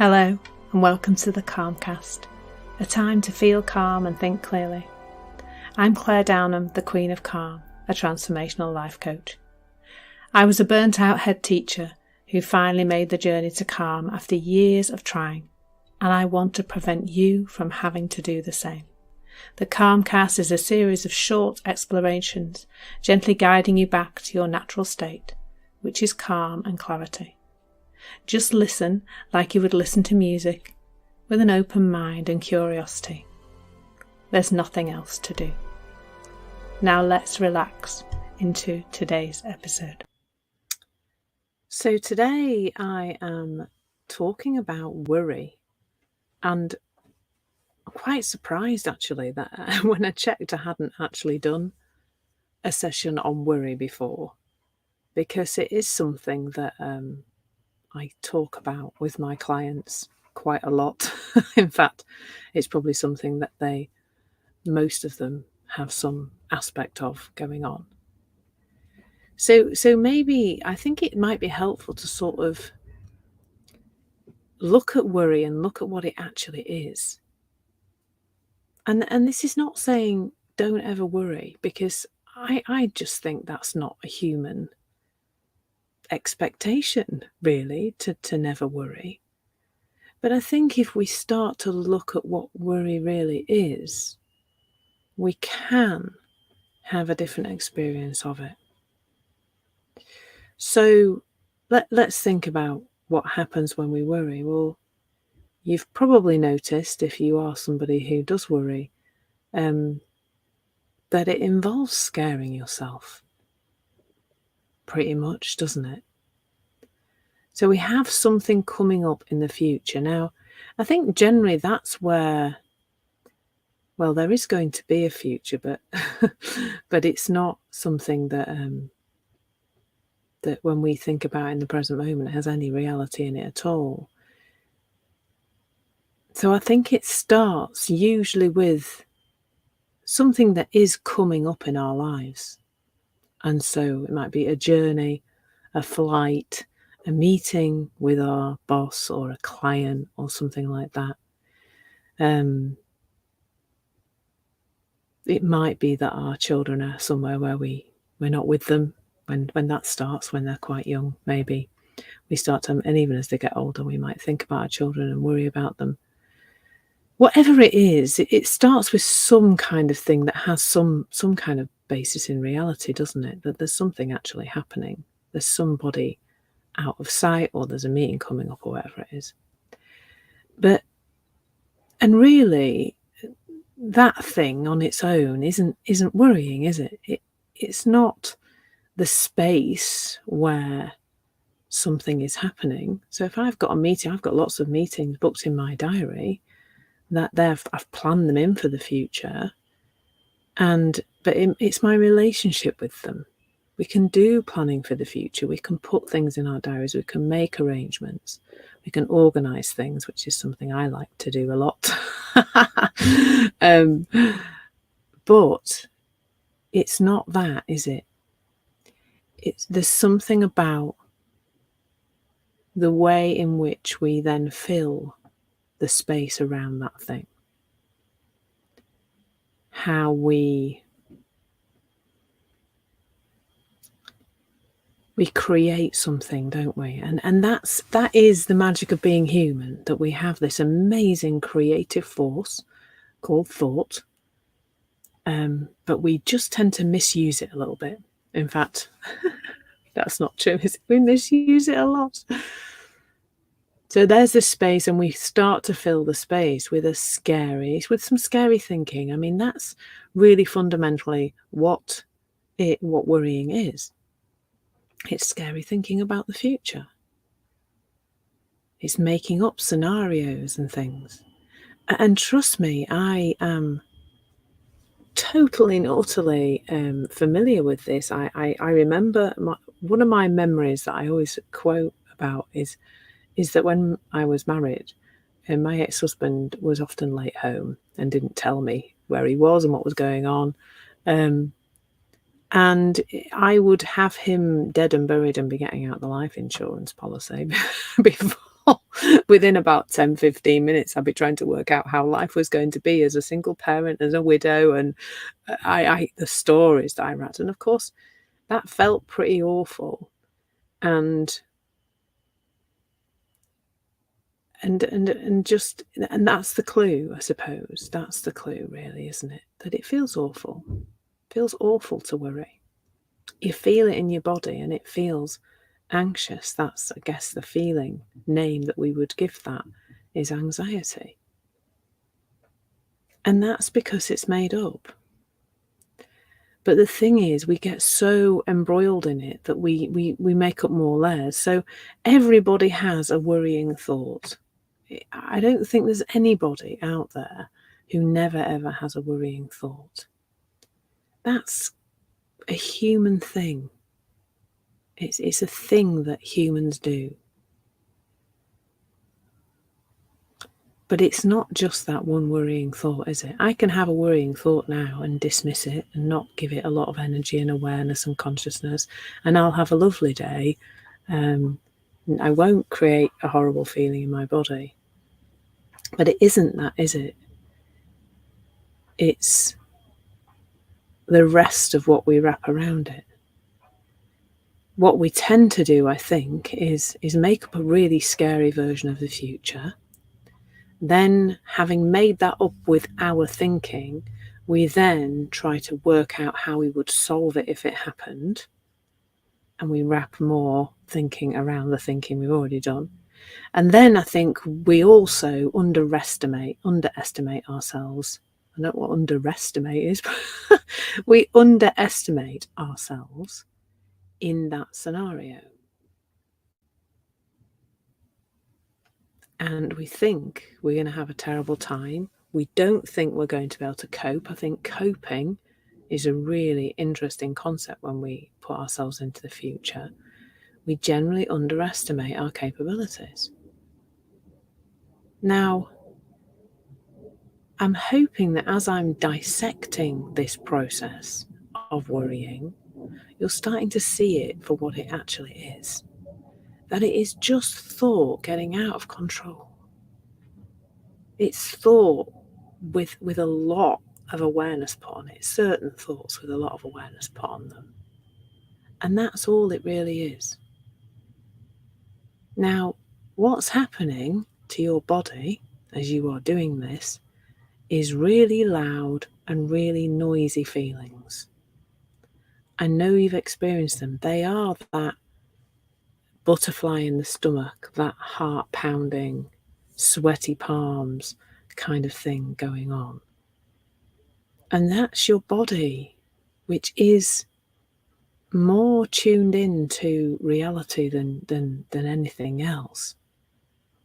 Hello and welcome to the Calmcast, a time to feel calm and think clearly. I'm Claire Downham, the Queen of Calm, a transformational life coach. I was a burnt out head teacher who finally made the journey to calm after years of trying, and I want to prevent you from having to do the same. The Calmcast is a series of short explorations, gently guiding you back to your natural state, which is calm and clarity. Just listen like you would listen to music, with an open mind and curiosity. There's nothing else to do. Now let's relax into today's episode. So today I am talking about worry, and I'm quite surprised actually that when I checked I hadn't actually done a session on worry before, because it is something that I talk about with my clients quite a lot. In fact, it's probably something that most of them have some aspect of going on. So maybe I think it might be helpful to sort of look at worry and look at what it actually is. And this is not saying don't ever worry, because I just think that's not a human expectation, really, to never worry. But I think if we start to look at what worry really is, we can have a different experience of it. So let's think about what happens when we worry. Well, you've probably noticed, if you are somebody who does worry, that it involves scaring yourself. Pretty much, doesn't it? So we have something coming up in the future. Now, I think generally that's where, well, there is going to be a future, but but it's not something that that when we think about in the present moment has any reality in it at all. So I think it starts usually with something that is coming up in our lives. And so it might be a journey, a flight, a meeting with our boss or a client or something like that. It might be that our children are somewhere where we're not with them when that starts, when they're quite young. Maybe we start to, and even as they get older, we might think about our children and worry about them. Whatever it is, it starts with some kind of thing that has some kind of basis in reality, doesn't it? That there's something actually happening. There's somebody out of sight, or there's a meeting coming up, or whatever it is. And really, that thing on its own isn't worrying, is it? It's not the space where something is happening. So if I've got a meeting, I've got lots of meetings booked in my diary that I've planned them in for the future, but it's my relationship with them. We can do planning for the future. We can put things in our diaries. We can make arrangements. We can organise things, which is something I like to do a lot. But it's not that, is it? There's something about the way in which we then fill the space around that thing. How we create something, don't we? And that is the magic of being human, that we have this amazing creative force called thought, but we just tend to misuse it a little bit. In fact, that's not true. We misuse it a lot. So there's this space, and we start to fill the space with some scary thinking. I mean, that's really fundamentally what worrying is. It's scary thinking about the future. It's making up scenarios and things. And trust me, I am totally and utterly familiar with this. I remember one of my memories that I always quote about is that when I was married, and my ex-husband was often late home and didn't tell me where he was and what was going on. And I would have him dead and buried and be getting out the life insurance policy Within about 10-15 minutes, I'd be trying to work out how life was going to be as a single parent, as a widow, and the stories that I read. And of course, that felt pretty awful. And just, and that's the clue, I suppose. That's the clue, really, isn't it? That it feels awful. It feels awful to worry. You feel it in your body and it feels anxious. That's, I guess, the feeling name that we would give that is anxiety. And that's because it's made up. But the thing is, we get so embroiled in it that we make up more layers. So everybody has a worrying thought. I don't think there's anybody out there who never ever has a worrying thought. That's a human thing. It's a thing that humans do. But it's not just that one worrying thought, is it? I can have a worrying thought now and dismiss it and not give it a lot of energy and awareness and consciousness, and I'll have a lovely day. I won't create a horrible feeling in my body. But it isn't that, is it? It's the rest of what we wrap around it. What we tend to do, I think, is make up a really scary version of the future. Then, having made that up with our thinking, we then try to work out how we would solve it if it happened. And we wrap more thinking around the thinking we've already done. And then I think we also underestimate ourselves. I don't know what underestimate is, but we underestimate ourselves in that scenario. And we think we're going to have a terrible time. We don't think we're going to be able to cope. I think coping is a really interesting concept when we put ourselves into the future. We generally underestimate our capabilities. Now, I'm hoping that as I'm dissecting this process of worrying, you're starting to see it for what it actually is. That it is just thought getting out of control. It's thought with a lot of awareness put on it, certain thoughts with a lot of awareness put on them. And that's all it really is. Now, what's happening to your body as you are doing this is really loud and really noisy feelings. I know you've experienced them. They are that butterfly in the stomach, that heart pounding, sweaty palms kind of thing going on. And that's your body, which is more tuned in to reality than anything else,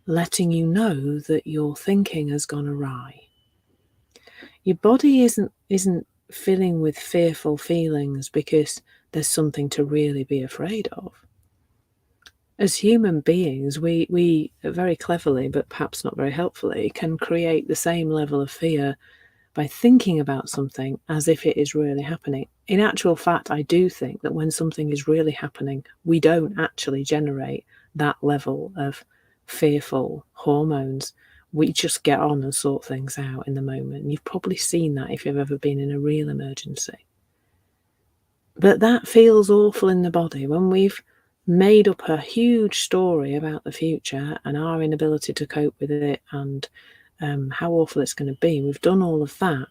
letting you know that your thinking has gone awry. Your body isn't filling with fearful feelings because there's something to really be afraid of. As human beings, we very cleverly, but perhaps not very helpfully, can create the same level of fear by thinking about something as if it is really happening. In actual fact, I do think that when something is really happening, we don't actually generate that level of fearful hormones. We just get on and sort things out in the moment. And you've probably seen that if you've ever been in a real emergency. But that feels awful in the body when we've made up a huge story about the future and our inability to cope with it and how awful it's going to be. We've done all of that.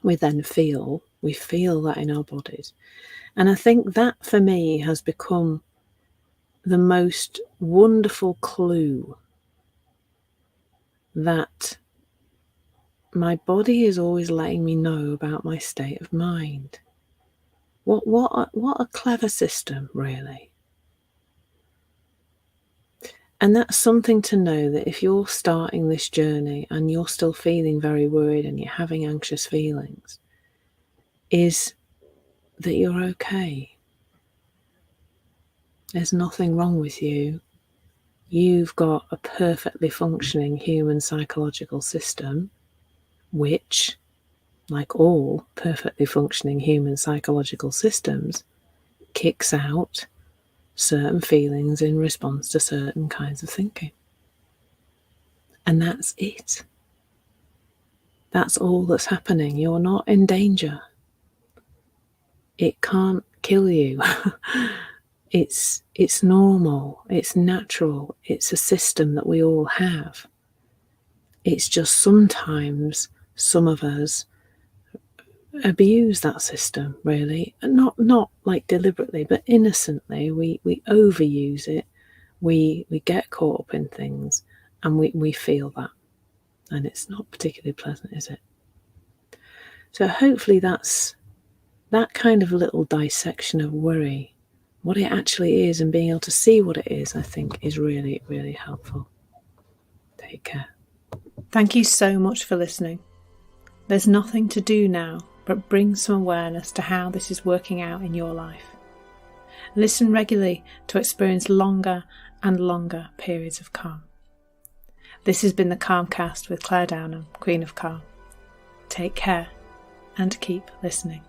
We feel that in our bodies. And I think that for me has become the most wonderful clue that my body is always letting me know about my state of mind. What a clever system, really. And that's something to know, that if you're starting this journey and you're still feeling very worried and you're having anxious feelings, is that you're okay. There's nothing wrong with you. You've got a perfectly functioning human psychological system, which, like all perfectly functioning human psychological systems, kicks out certain feelings in response to certain kinds of thinking. And that's it. That's all that's happening. You're not in danger. It can't kill you. It's normal. It's natural. It's a system that we all have. It's just sometimes some of us abuse that system, really. Not like deliberately, but innocently. We overuse it. We get caught up in things, and we feel that. And it's not particularly pleasant, is it? So hopefully that's that kind of little dissection of worry, what it actually is, and being able to see what it is, I think is really, really helpful. Take care. Thank you so much for listening. There's nothing to do now but bring some awareness to how this is working out in your life. Listen regularly to experience longer and longer periods of calm. This has been the Calmcast with Claire Downham, Queen of Calm. Take care and keep listening.